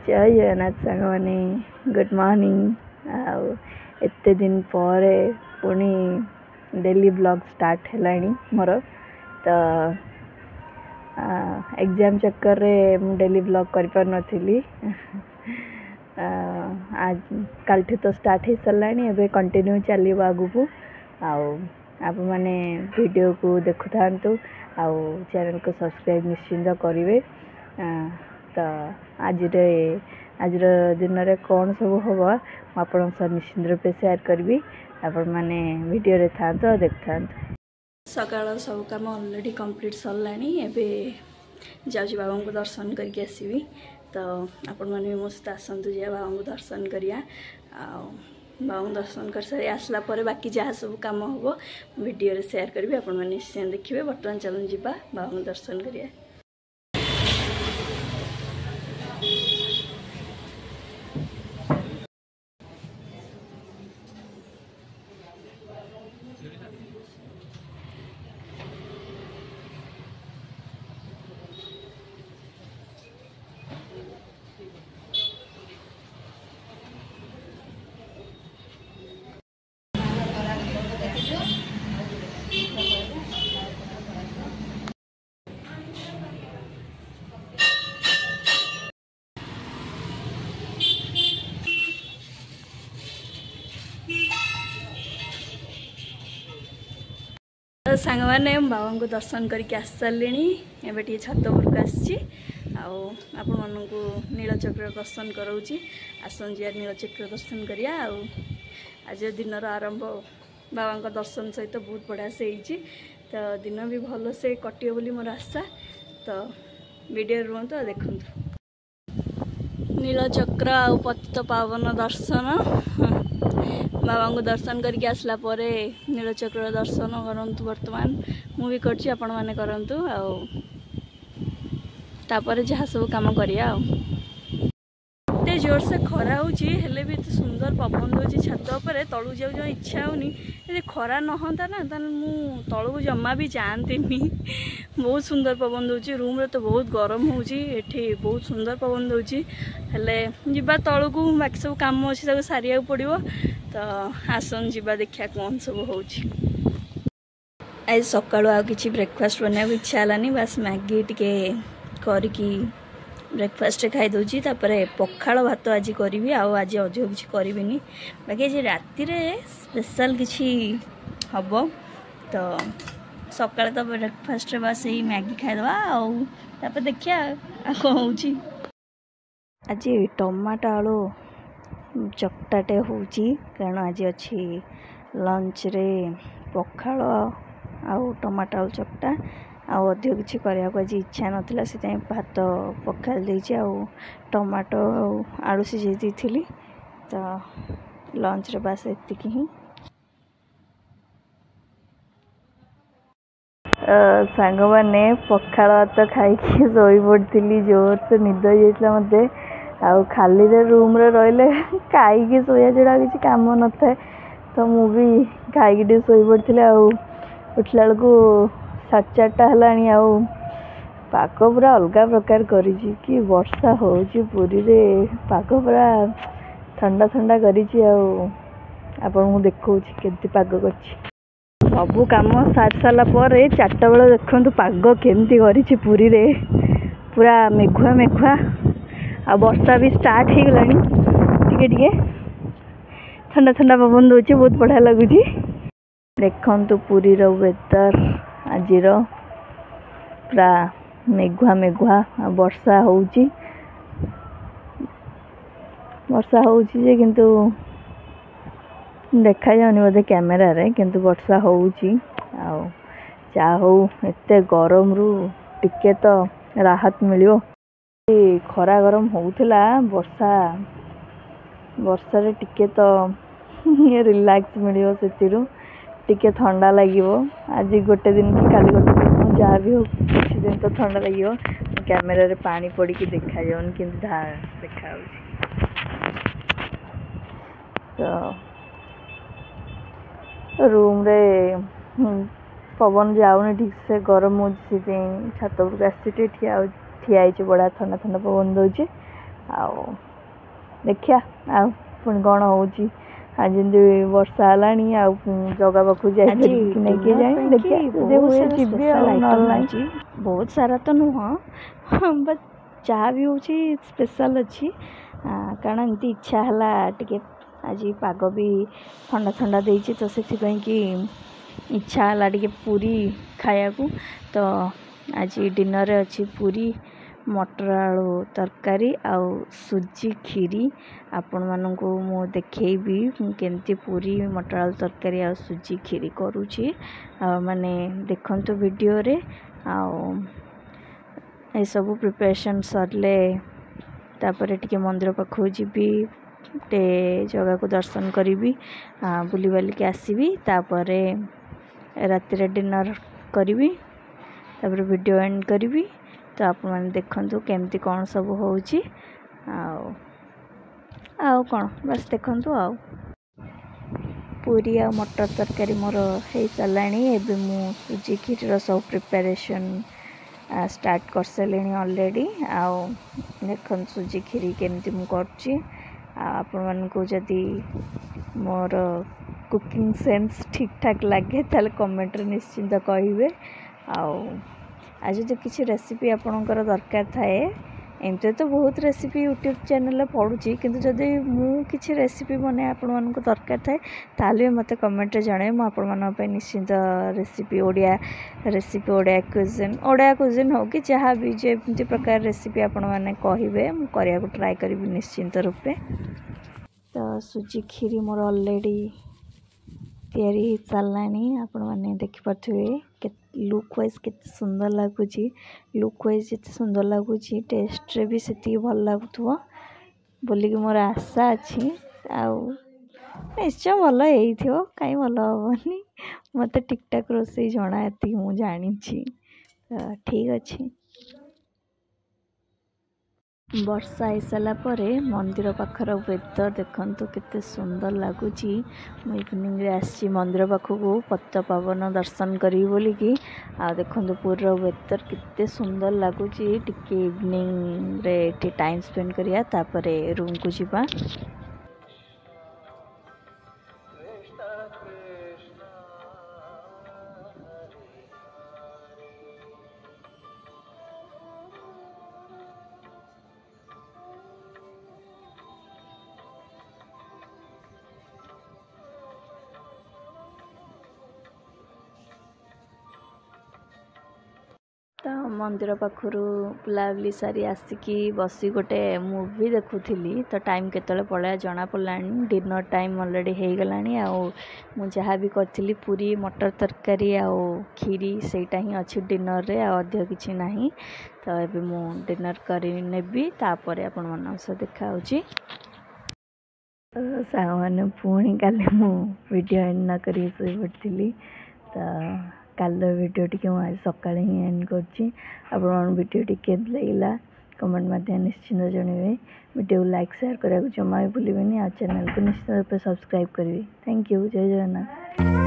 जय Jagannath सांगने good morning आते दिन पर पुणी डेली ब्लॉग स्टार्ट है मोर तो एग्जाम चक्कर रे डेली ब्लॉग कर पार नथिली आज कल तो स्टार्ट हो सारे एवं कंटिन्यू चलो आगु को आप मैंने वीडियो को देखु था चैनल को सब्सक्राइब निश्चिंत करेंगे। तो आज दिन में कौन सब हम आप निश्चिंत रूपे शेयर करी आपण मैंने वीडियो रे था तो देखता सकाळ सब काम ऑलरेडी कंप्लीट सरलानी एवं जाऊँ बाबा को दर्शन करके आसबि तो आपण मैंने मो सहित आसतु जा बाबा को दर्शन करिया बाबा को दर्शन कर सारी आसला बाकी जहाँ सब कम हम वीडियो रे शेयर करी आपण मैंने निश्चय देखिए। बर्तमान चलन जी बाबा को दर्शन करिया। सांग मैंने बाबा को दर्शन करके आस सारे एवं छत उपरक आपण मानू नीलचक्र दर्शन कराऊँगी आसन जी नीलचक्र दर्शन करिया। आज दिन आरंभ बाबा का दर्शन सहित बहुत बढ़िया से होती तो दिन भी भल से कटे बोली मोर आशा। तो वीडियो रुहतु देखु नीलचक्र आ पतित पावन दर्शन बाबा को दर्शन करके आसला परे नीलचक्र दर्शन करंतु। वर्तमान मु भी करछि आपण माने करंतु तापर जहाँ सब काम करिया। एते जोर से खरा होची हेले भी एते सुंदर पवन होची छत पर तळु जाऊ जो इच्छा होनी यदि खरा नहंता ना तान मु तळु को जम्मा भी जानतीनी। बहुत सुंदर पवन होची रूम रे तो बहुत गरम होची एठी बहुत सुंदर पवन होची हेले जिबा तळु को बाकी सब काम अछि ताको सारिया पड़िबो। तो आसन जीवा देखिया कौन सब होची। आज सकाळु आ किछि ब्रेकफास्ट बना इच्छा हलानी बस मैगी टिके करकी ब्रेकफास्ट खाई दूची तापरे पखाळ भात आज करी आज अधिक किसी करिबिनी बाकी आज राति रे स्पेशल किछि हबो। तो सकाळ तो ब्रेकफास्ट बस यही मैगी खाईदवा तापर देखिया कौन होची। आज टमाटो आलू चकटाटे होची कारण आज अच्छी लंच रे पखाळ आउ टमाटो आलू चकटा आउ अधिक किसी करने को आज इच्छा नाला से भात पखाल देची आउ टमाटो आलू सिझे दी तो लंच रे बास एतिकी ही। सांग मैंने पखाळ भात खाई शोई पड़ी जोर से निद हो जाता मत आउ खाली रे रूम रे रहिले खाई शोया छड़ा किसी काम न था तो मु भी खाई शोई पड़ी आउ उठला बेलू 4:30 है पाग पूरा अलग प्रकार करी कि वर्षा होची पुरी रे पाग पूरा ठंडा ठंडा करी आपन देखो केमती पाग कर सबू काम सारी सारा पर 4टा बेले देखु पाग केमती करी पुरी रे पूरा मेघुआ मेघुआ आ वर्षा भी स्टार्ट हो गलानी टिके टिके ठंडा ठंडा पवन दौर बहुत बढ़िया लगुच। देखु पुरी रो वेदर आज पूरा मेघुआ मेघुआ वर्षा होची किंतु देखा जाउनी बोधे कैमेरा रे किंतु वर्षा होची जा हो एते गरम रू टिके तो राहत मिलियो। खरा गरम होउथला वर्षा रे टिके तो रिलैक्स मिलियो सेतिरु टिके ठंडा लागिवो। आज गोटे दिन कि काली गोटे दिन जहाँ भी हो किसी दिन तो ठंडा लगे कैमेरा रे पानी पड़ी कि देखा जाऊन कि देखा तो रूम रे पवन जाऊनी ठीक से गरम हो छत उपरक आसी ठिया बढ़िया ठंडा ठंडा पवन दौर ଆଉ ଦେଖିଆ ଆଉ ପୁଣି କ'ଣ ହେଉଛି ଯେମିତି ବର୍ଷା ହେଲାଣି ଆଉ ଜଗା ପାଖକୁ ଯାଇପାରିବି କି ନାହିଁ କିଏ ଜାଣି ଦେଖିଆ ଯଦି ହୁଏ ଯିବି ଆଉ ନହେଲେ ନାହିଁ। ବହୁତ ସାରା ତ ନୁହଁ ବଟ୍ ଯାହା ବି ହେଉଛି ସ୍ପେଶାଲ୍ ଅଛି କାରଣ ଏମିତି ଇଚ୍ଛା ହେଲା ଟିକେ ଆଜି ପାଗ ବି ଥଣ୍ଡା ଥଣ୍ଡା ଦେଇଛି ତ ସେଥିପାଇଁ କି ଇଚ୍ଛା ହେଲା ଟିକେ ପୁରୀ ଖାଇବାକୁ। ତ ଆଜି ଡିନର୍ରେ ଅଛି ପୁରୀ ମଟର ଆଳୁ ତରକାରୀ ଆଉ ସୁଜି କ୍ଷୀରି। ଆପଣମାନଙ୍କୁ ମୁଁ ଦେଖେଇବି ମୁଁ କେମିତି ପୁରୀ ମଟର ଆଳୁ ତରକାରୀ ଆଉ ସୁଜି କ୍ଷୀରି କରୁଛି ଆଉ ମାନେ ଦେଖନ୍ତୁ ଭିଡ଼ିଓରେ। ଆଉ ଏସବୁ ପ୍ରିପାରେସନ୍ ସରିଲେ ତାପରେ ଟିକେ ମନ୍ଦିର ପାଖକୁ ଯିବି ଟିକେ ଜଗାକୁ ଦର୍ଶନ କରିବି ବୁଲିବାଲିକି ଆସିବି ତାପରେ ରାତିରେ ଡିନର୍ କରିବି ତାପରେ ଭିଡ଼ିଓ ଏଣ୍ଡ କରିବି। ତ ଆପଣମାନେ ଦେଖନ୍ତୁ କେମିତି କ'ଣ ସବୁ ହେଉଛି ଆଉ କ'ଣ ବାସ୍ ଦେଖନ୍ତୁ। ଆଉ ପୁରୀ ଆଉ ମଟର ତରକାରୀ ମୋର ହେଇସାରିଲାଣି। ଏବେ ମୁଁ ସୁଜି କ୍ଷୀରିର ସବୁ ପ୍ରିପାରେସନ୍ ଷ୍ଟାର୍ଟ କରିସାରିଲିଣି ଅଲରେଡ଼ି। ଆଉ ଦେଖନ୍ତୁ ସୁଜି କ୍ଷୀରି କେମିତି ମୁଁ କରୁଛି। ଆଉ ଆପଣମାନଙ୍କୁ ଯଦି ମୋର କୁକିଂ ସେନ୍ସ ଠିକ୍ ଠାକ୍ ଲାଗେ ତାହେଲେ କମେଣ୍ଟରେ ନିଶ୍ଚିନ୍ତ କହିବେ। ଆଉ ଯଦି କିଛି ରେସିପି ଆପଣଙ୍କର ଦରକାର ଥାଏ ଏମିତି ତ ବହୁତ ରେସିପି ୟୁଟ୍ୟୁବ୍ ଚ୍ୟାନେଲ୍ରେ ପଢ଼ୁଛି କିନ୍ତୁ ଯଦି ମୁଁ କିଛି ରେସିପି ବନାଇ ଆପଣମାନଙ୍କୁ ଦରକାର ଥାଏ ତାହେଲେ ବି ମୋତେ କମେଣ୍ଟରେ ଜଣାଇବେ। ମୁଁ ଆପଣମାନଙ୍କ ପାଇଁ ନିଶ୍ଚିନ୍ତ ରେସିପି ଓଡ଼ିଆ କୁଜିନ୍ ହଉ କି ଯାହା ବି ଯେମିତି ପ୍ରକାର ରେସିପି ଆପଣମାନେ କହିବେ ମୁଁ କରିବାକୁ ଟ୍ରାଏ କରିବି ନିଶ୍ଚିନ୍ତ ରୂପେ। ତ ସୁଜି କ୍ଷୀରି ମୋର ଅଲରେଡ଼ି ତିଆରି ହେଇସାରିଲାଣି। ଆପଣମାନେ ଦେଖିପାରୁଥିବେ ଲୁକ୍ ୱାଇଜ୍ କେତେ ସୁନ୍ଦର ଲାଗୁଛି। ଲୁକ୍ ୱାଇଜ୍ ଯେତେ ସୁନ୍ଦର ଲାଗୁଛି ଟେଷ୍ଟରେ ବି ସେତିକି ଭଲ ଲାଗୁଥିବ ବୋଲିକି ମୋର ଆଶା ଅଛି। ଆଉ ନିଶ୍ଚୟ ଭଲ ହେଇଥିବ କାହିଁ ଭଲ ହେବନି। ମୋତେ ଠିକ୍ ଠାକ୍ ରୋଷେଇ ଜଣା ଏତିକି ମୁଁ ଜାଣିଛି। ତ ଠିକ୍ ଅଛି। ବର୍ଷା ହେଇସାରିଲା ପରେ ମନ୍ଦିର ପାଖର ୱେଦର୍ ଦେଖନ୍ତୁ କେତେ ସୁନ୍ଦର ଲାଗୁଛି। ମୁଁ ଇଭିନିଂରେ ଆସିଛି ମନ୍ଦିର ପାଖକୁ ପତିତପାବନ ଦର୍ଶନ କରିବି ବୋଲିକି। ଆଉ ଦେଖନ୍ତୁ ପୁରୀର ୱେଦର୍ କେତେ ସୁନ୍ଦର ଲାଗୁଛି। ଟିକେ ଇଭିନିଂରେ ଏଠି ଟାଇମ୍ ସ୍ପେଣ୍ଡ କରିବା ତାପରେ ରୁମ୍କୁ ଯିବା। ତ ମନ୍ଦିର ପାଖରୁ ବୁଲାବୁଲି ସାରି ଆସିକି ବସି ଗୋଟେ ମୁଭି ଦେଖୁଥିଲି। ତ ଟାଇମ୍ କେତେବେଳେ ପଳେଇବା ଜଣାପଡ଼ିଲାଣି। ଡିନର୍ ଟାଇମ୍ ଅଲରେଡ଼ି ହେଇଗଲାଣି। ଆଉ ମୁଁ ଯାହା ବି କରିଥିଲି ପୁରୀ ମଟର ତରକାରୀ ଆଉ କ୍ଷୀରି ସେଇଟା ହିଁ ଅଛି ଡିନର୍ରେ ଆଉ ଅଧିକ କିଛି ନାହିଁ। ତ ଏବେ ମୁଁ ଡିନର୍ କରି ନେବି ତାପରେ ଆପଣମାନଙ୍କ ସହ ଦେଖା ହେଉଛି। ସାଙ୍ଗମାନେ ପୁଣି କାଲି ମୁଁ ଭିଡ଼ିଓ ଏଣ୍ଡ ନ କରିକି ଶୋଇପଡ଼ିଥିଲି। ତ କାଲିର ଭିଡ଼ିଓ ଟିକେ ମୁଁ ଆଜି ସକାଳେ ହିଁ ଏଣ୍ଡ କରୁଛି। ଆପଣଙ୍କ ଭିଡ଼ିଓଟି କେମିତି ଲାଗିଲା କମେଣ୍ଟ ମାଧ୍ୟମରେ ନିଶ୍ଚିନ୍ତ ଜଣାଇବେ। ଭିଡ଼ିଓକୁ ଲାଇକ୍ ସେୟାର କରିବାକୁ ଜମା ବି ଭୁଲିବେନି। ଆଉ ଚ୍ୟାନେଲକୁ ନିଶ୍ଚିତ ରୂପେ ସବସ୍କ୍ରାଇବ୍ କରିବେ। Thank you. ଜୟ ଜଗନ୍ନାଥ।